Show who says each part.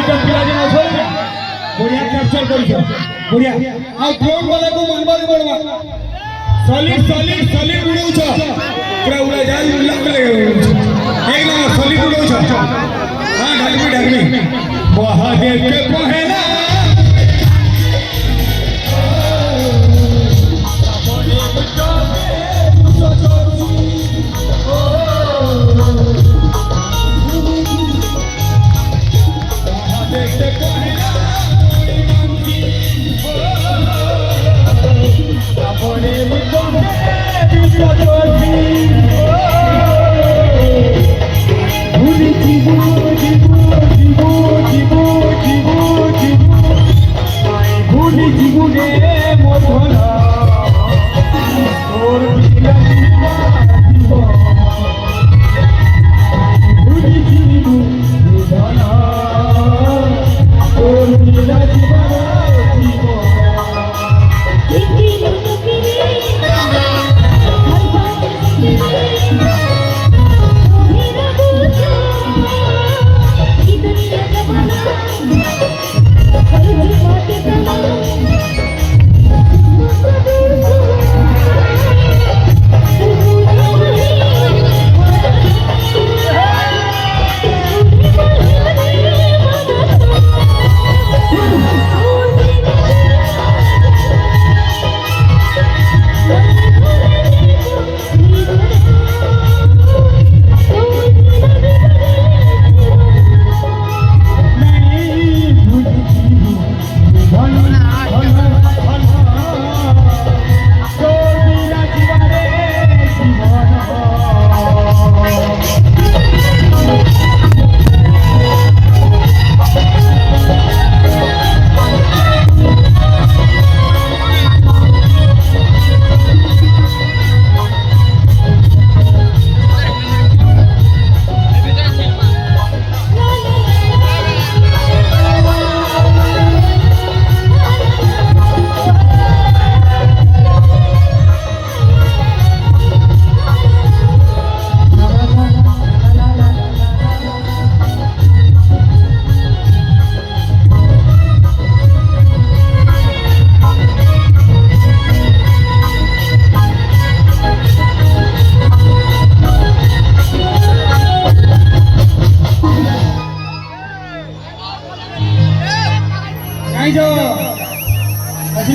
Speaker 1: দুইটা পিলা যেন অছলে বড়িয়া ক্যাপচার করিছ বড়িয়া আর ড্রোন वाला को मनवा दे बड़वा सॉलिड सॉलिड सॉलिड उड़ौछ पूरा उड़ा जाय उल्ला के एक नंबर सॉलिड उड़ौछ हां ढालमी महादेव के पहला